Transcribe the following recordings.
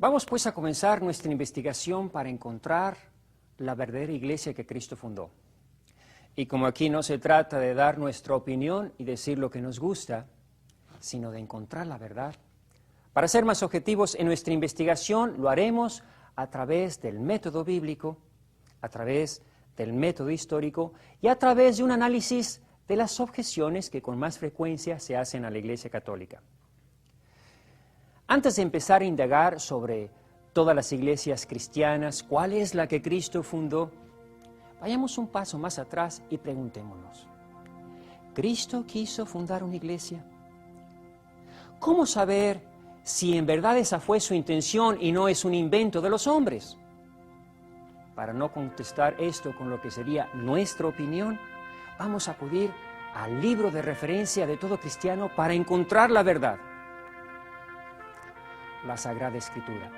Vamos pues a comenzar nuestra investigación para encontrar la verdadera iglesia que Cristo fundó. Y como aquí no se trata de dar nuestra opinión y decir lo que nos gusta, sino de encontrar la verdad. Para ser más objetivos en nuestra investigación, lo haremos a través del método bíblico, a través del método histórico y a través de un análisis de las objeciones que con más frecuencia se hacen a la Iglesia Católica. Antes de empezar a indagar sobre todas las iglesias cristianas, ¿cuál es la que Cristo fundó? Vayamos un paso más atrás y preguntémonos, ¿Cristo quiso fundar una iglesia? ¿Cómo saber si en verdad esa fue su intención y no es un invento de los hombres? Para no contestar esto con lo que sería nuestra opinión, vamos a acudir al libro de referencia de todo cristiano para encontrar la verdad, la Sagrada Escritura.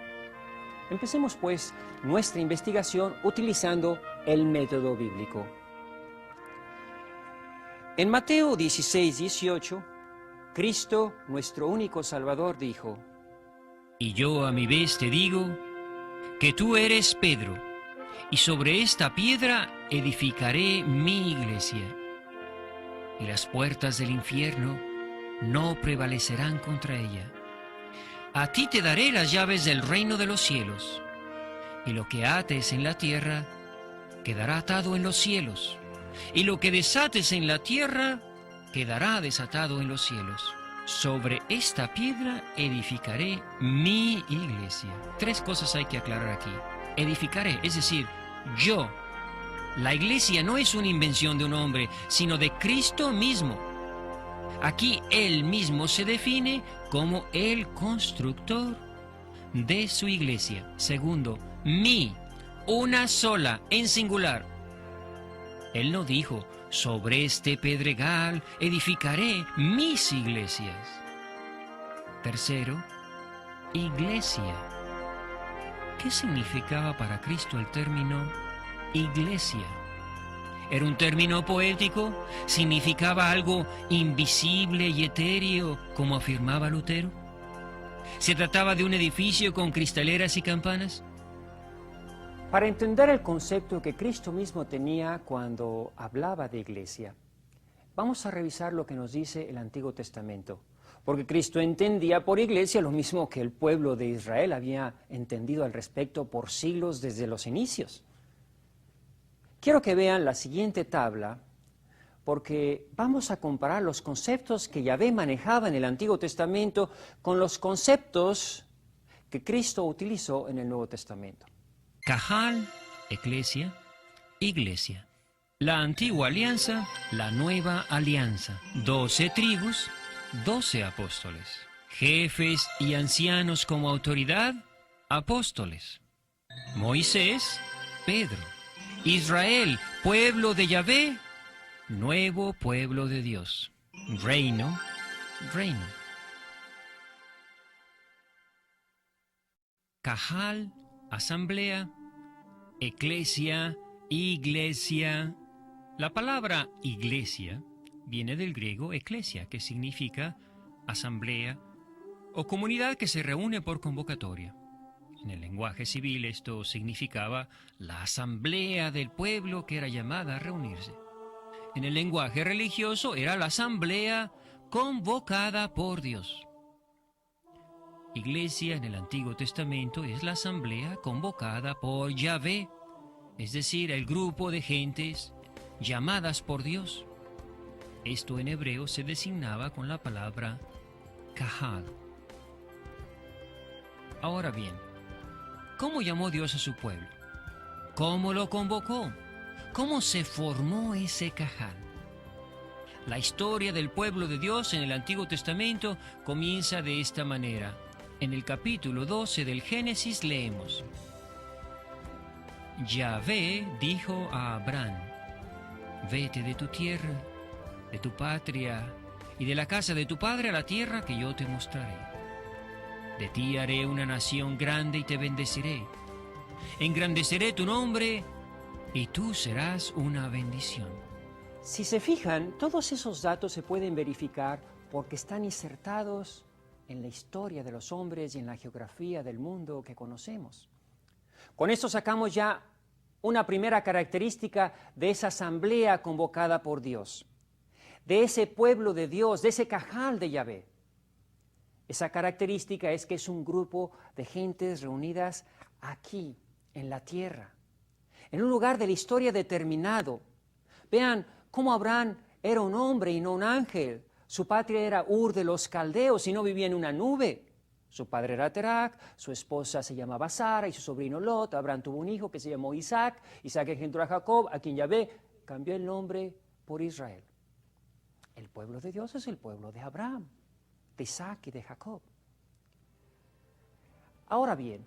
Empecemos pues nuestra investigación utilizando el método bíblico. En Mateo 16:18, Cristo, nuestro único Salvador, dijo: Y yo a mi vez te digo que tú eres Pedro, y sobre esta piedra edificaré mi iglesia, y las puertas del infierno no prevalecerán contra ella. A ti te daré las llaves del reino de los cielos, y lo que ates en la tierra quedará atado en los cielos, y lo que desates en la tierra quedará desatado en los cielos. Sobre esta piedra edificaré mi iglesia. 3 cosas hay que aclarar aquí. Edificaré, es decir, yo. La iglesia no es una invención de un hombre, sino de Cristo mismo. Aquí Él mismo se define como el constructor de su iglesia. Segundo, mi, una sola, en singular. Él no dijo, sobre este pedregal edificaré mis iglesias. Tercero, iglesia. ¿Qué significaba para Cristo el término iglesia? ¿Era un término poético? ¿Significaba algo invisible y etéreo, como afirmaba Lutero? ¿Se trataba de un edificio con cristaleras y campanas? Para entender el concepto que Cristo mismo tenía cuando hablaba de iglesia, vamos a revisar lo que nos dice el Antiguo Testamento, porque Cristo entendía por iglesia lo mismo que el pueblo de Israel había entendido al respecto por siglos desde los inicios. Quiero que vean la siguiente tabla, porque vamos a comparar los conceptos que Yahvé manejaba en el Antiguo Testamento con los conceptos que Cristo utilizó en el Nuevo Testamento. Cajal, eclesia, iglesia. La antigua alianza, la nueva alianza. 12 tribus, 12 apóstoles. Jefes y ancianos como autoridad, apóstoles. Moisés, Pedro. Israel, pueblo de Yahvé, nuevo pueblo de Dios. Reino, reino. Cajal, asamblea, eclesia, iglesia. La palabra iglesia viene del griego eclesia, que significa asamblea o comunidad que se reúne por convocatoria. En el lenguaje civil esto significaba la asamblea del pueblo que era llamada a reunirse. En el lenguaje religioso era la asamblea convocada por Dios. Iglesia en el Antiguo Testamento es la asamblea convocada por Yahvé, es decir, el grupo de gentes llamadas por Dios. Esto en hebreo se designaba con la palabra Cajal. Ahora bien, ¿cómo llamó Dios a su pueblo? ¿Cómo lo convocó? ¿Cómo se formó ese Cajal? La historia del pueblo de Dios en el Antiguo Testamento comienza de esta manera. En el capítulo 12 del Génesis leemos: Yahvé dijo a Abraham: vete de tu tierra, de tu patria y de la casa de tu padre a la tierra que yo te mostraré. De ti haré una nación grande y te bendeciré. Engrandeceré tu nombre y tú serás una bendición. Si se fijan, todos esos datos se pueden verificar porque están insertados en la historia de los hombres y en la geografía del mundo que conocemos. Con esto sacamos ya una primera característica de esa asamblea convocada por Dios, de ese pueblo de Dios, de ese cajal de Yahvé. Esa característica es que es un grupo de gentes reunidas aquí, en la tierra, en un lugar de la historia determinado. Vean cómo Abraham era un hombre y no un ángel. Su patria era Ur de los Caldeos y no vivía en una nube. Su padre era Terac, su esposa se llamaba Sara y su sobrino Lot. Abraham tuvo un hijo que se llamó Isaac. Isaac engendró a Jacob, a quien Yahvé cambió el nombre por Israel. El pueblo de Dios es el pueblo de Abraham, de Isaac y de Jacob. Ahora bien,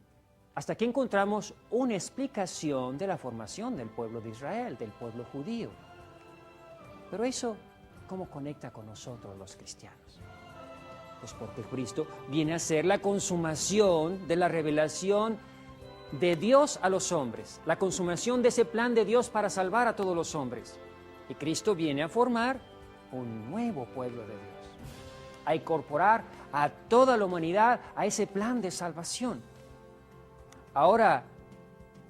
hasta aquí encontramos una explicación de la formación del pueblo de Israel, del pueblo judío. Pero eso, ¿cómo conecta con nosotros los cristianos? Pues porque Cristo viene a ser la consumación de la revelación de Dios a los hombres, la consumación de ese plan de Dios para salvar a todos los hombres. Y Cristo viene a formar un nuevo pueblo de Dios, a incorporar a toda la humanidad a ese plan de salvación. Ahora,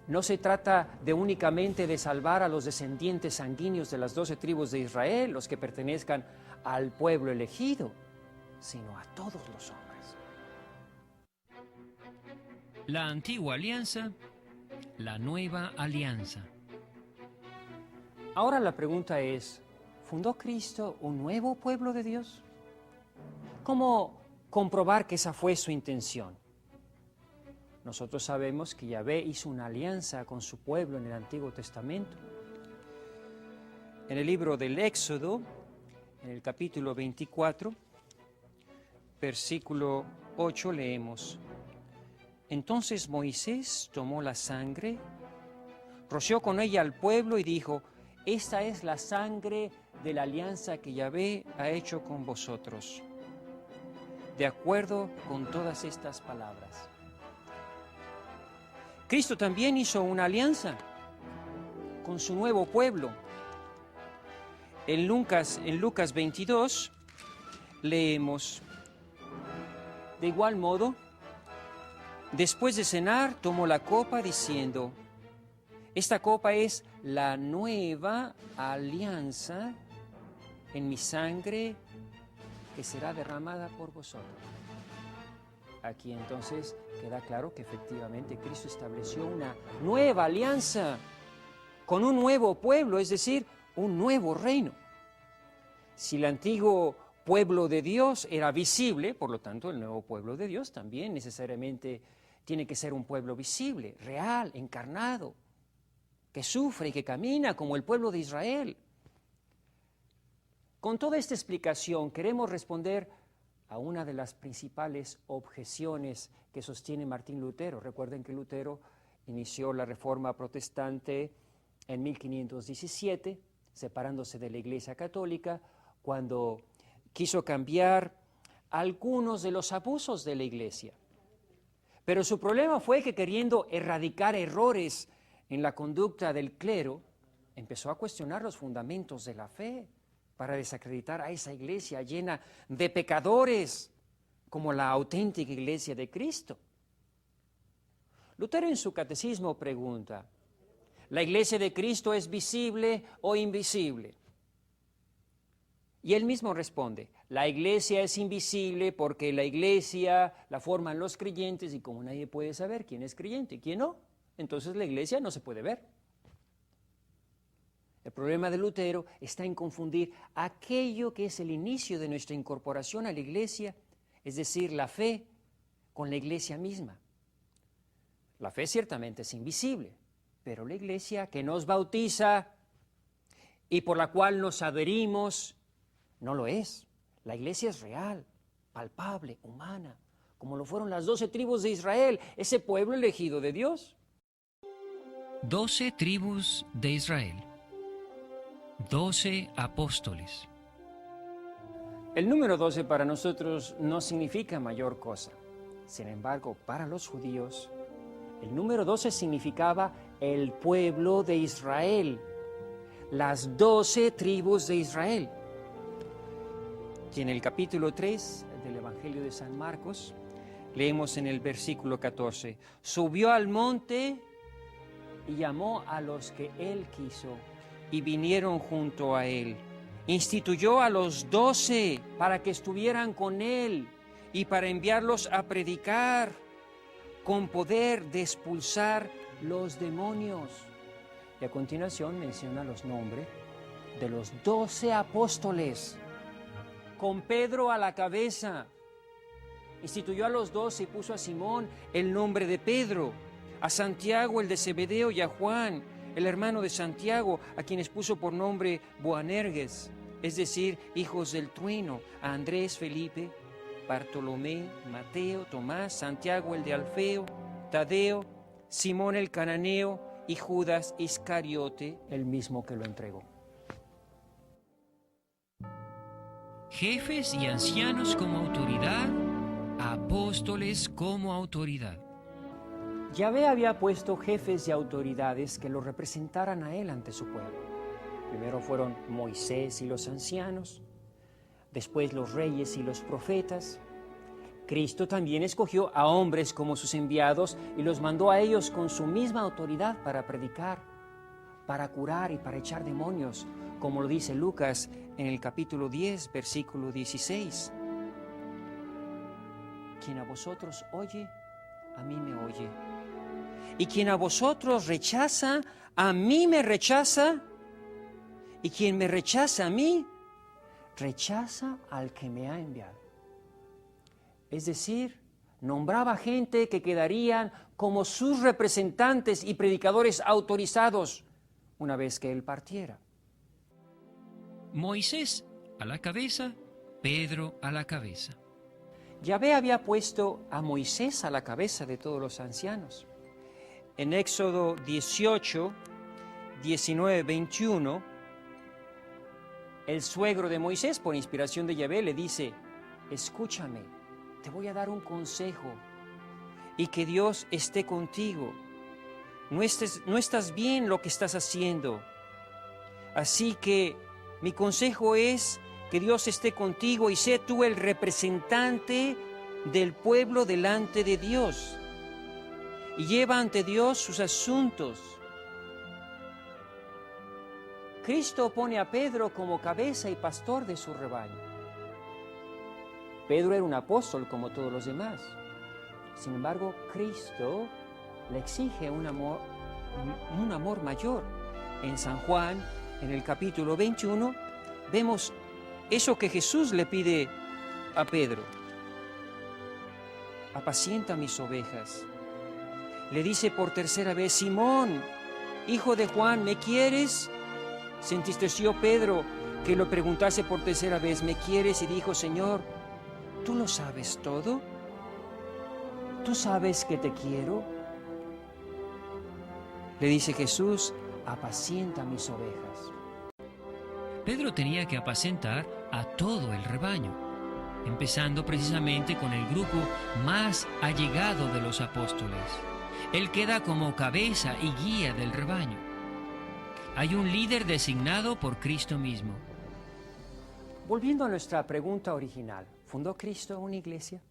no se trata de únicamente de salvar a los descendientes sanguíneos de las 12 tribus de Israel, los que pertenezcan al pueblo elegido, sino a todos los hombres. La antigua alianza, la nueva alianza. Ahora la pregunta es, ¿fundó Cristo un nuevo pueblo de Dios? ¿Cómo comprobar que esa fue su intención? Nosotros sabemos que Yahvé hizo una alianza con su pueblo en el Antiguo Testamento. En el libro del Éxodo, en el capítulo 24, versículo 8 leemos: Entonces Moisés tomó la sangre, roció con ella al pueblo y dijo: Esta es la sangre de la alianza que Yahvé ha hecho con vosotros. De acuerdo con todas estas palabras. Cristo también hizo una alianza con su nuevo pueblo. En Lucas 22 leemos: De igual modo, después de cenar, tomó la copa diciendo: Esta copa es la nueva alianza en mi sangre que será derramada por vosotros. Aquí entonces queda claro que efectivamente Cristo estableció una nueva alianza con un nuevo pueblo, es decir, un nuevo reino. Si el antiguo pueblo de Dios era visible, por lo tanto el nuevo pueblo de Dios también necesariamente tiene que ser un pueblo visible, real, encarnado, que sufre y que camina como el pueblo de Israel. Con toda esta explicación queremos responder a una de las principales objeciones que sostiene Martín Lutero. Recuerden que Lutero inició la Reforma Protestante en 1517, separándose de la Iglesia Católica, cuando quiso cambiar algunos de los abusos de la Iglesia. Pero su problema fue que, queriendo erradicar errores en la conducta del clero, empezó a cuestionar los fundamentos de la fe para desacreditar a esa iglesia llena de pecadores como la auténtica iglesia de Cristo. Lutero en su catecismo pregunta: ¿la iglesia de Cristo es visible o invisible? Y él mismo responde: la iglesia es invisible porque la iglesia la forman los creyentes y como nadie puede saber quién es creyente y quién no, entonces la iglesia no se puede ver. El problema de Lutero está en confundir aquello que es el inicio de nuestra incorporación a la iglesia, es decir, la fe, con la iglesia misma. La fe ciertamente es invisible, pero la iglesia que nos bautiza y por la cual nos adherimos, no lo es. La iglesia es real, palpable, humana, como lo fueron las 12 tribus de Israel, ese pueblo elegido de Dios. 12 tribus de Israel. 12 apóstoles. El número 12 para nosotros no significa mayor cosa. Sin embargo, para los judíos, el número 12 significaba el pueblo de Israel, las 12 tribus de Israel. Y en el capítulo 3 del Evangelio de San Marcos, leemos en el versículo 14, subió al monte y llamó a los que él quiso, y vinieron junto a él. Instituyó a los 12 para que estuvieran con él y para enviarlos a predicar con poder de expulsar los demonios. Y a continuación menciona los nombres de los 12 apóstoles, con Pedro a la cabeza. Instituyó a los 12 y puso a Simón el nombre de Pedro, a Santiago el de Zebedeo y a Juan, el hermano de Santiago, a quienes puso por nombre Boanerges, es decir, hijos del trueno, a Andrés, Felipe, Bartolomé, Mateo, Tomás, Santiago el de Alfeo, Tadeo, Simón el cananeo y Judas Iscariote, el mismo que lo entregó. Jefes y ancianos como autoridad, apóstoles como autoridad. Yahvé había puesto jefes y autoridades que lo representaran a él ante su pueblo. Primero fueron Moisés y los ancianos, después los reyes y los profetas. Cristo también escogió a hombres como sus enviados y los mandó a ellos con su misma autoridad para predicar, para curar y para echar demonios, como lo dice Lucas en el capítulo 10, versículo 16. Quien a vosotros oye, a mí me oye. Y quien a vosotros rechaza, a mí me rechaza. Y quien me rechaza a mí, rechaza al que me ha enviado. Es decir, nombraba gente que quedarían como sus representantes y predicadores autorizados una vez que él partiera. Moisés a la cabeza, Pedro a la cabeza. Yahvé había puesto a Moisés a la cabeza de todos los ancianos. En Éxodo 18, 19, 21, el suegro de Moisés, por inspiración de Yahvé, le dice, escúchame, te voy a dar un consejo y que Dios esté contigo. No estás bien lo que estás haciendo. Así que mi consejo es que Dios esté contigo y sé tú el representante del pueblo delante de Dios. Y lleva ante Dios sus asuntos. Cristo pone a Pedro como cabeza y pastor de su rebaño. Pedro era un apóstol como todos los demás. Sin embargo, Cristo le exige un amor mayor. En San Juan, en el capítulo 21, vemos eso que Jesús le pide a Pedro. Apacienta mis ovejas. Le dice por tercera vez, Simón, hijo de Juan, ¿me quieres? Se entristeció Pedro que lo preguntase por tercera vez, ¿me quieres? Y dijo, Señor, ¿tú lo sabes todo? ¿Tú sabes que te quiero? Le dice Jesús, apacienta mis ovejas. Pedro tenía que apacentar a todo el rebaño, empezando precisamente con el grupo más allegado de los apóstoles. Él queda como cabeza y guía del rebaño. Hay un líder designado por Cristo mismo. Volviendo a nuestra pregunta original, ¿fundó Cristo una iglesia?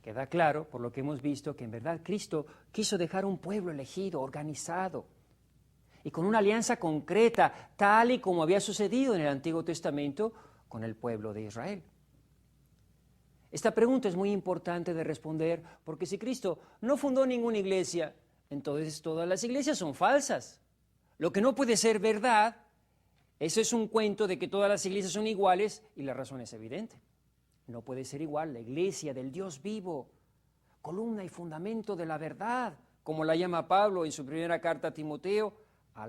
Queda claro, por lo que hemos visto, que en verdad Cristo quiso dejar un pueblo elegido, organizado, y con una alianza concreta, tal y como había sucedido en el Antiguo Testamento con el pueblo de Israel. Esta pregunta es muy importante de responder porque si Cristo no fundó ninguna iglesia, entonces todas las iglesias son falsas. Lo que no puede ser verdad, eso es un cuento de que todas las iglesias son iguales y la razón es evidente. No puede ser igual la iglesia del Dios vivo, columna y fundamento de la verdad, como la llama Pablo en su primera carta a Timoteo, a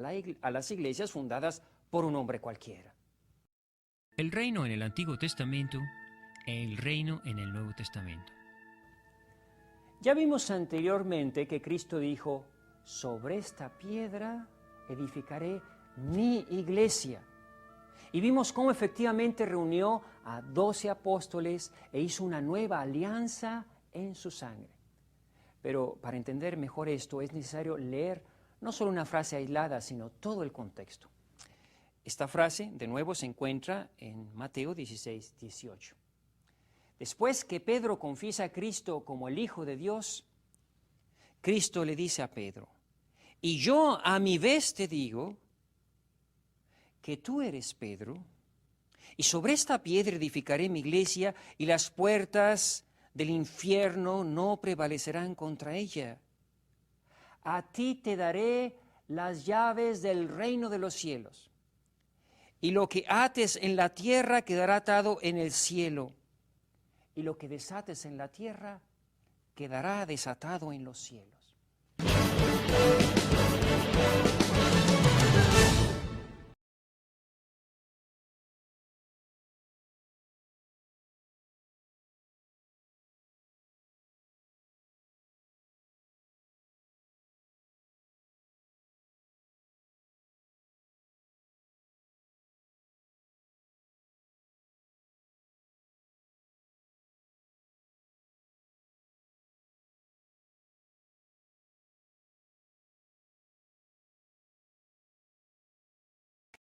las iglesias fundadas por un hombre cualquiera. El reino en el Antiguo Testamento, el reino en el Nuevo Testamento. Ya vimos anteriormente que Cristo dijo, sobre esta piedra edificaré mi iglesia. Y vimos cómo efectivamente reunió a 12 apóstoles e hizo una nueva alianza en su sangre. Pero para entender mejor esto es necesario leer no solo una frase aislada, sino todo el contexto. Esta frase, de nuevo, se encuentra en Mateo 16, 18. Después que Pedro confiesa a Cristo como el Hijo de Dios, Cristo le dice a Pedro, y yo a mi vez te digo que tú eres Pedro, y sobre esta piedra edificaré mi iglesia, y las puertas del infierno no prevalecerán contra ella. A ti te daré las llaves del reino de los cielos, y lo que ates en la tierra quedará atado en el cielo, y lo que desates en la tierra quedará desatado en los cielos.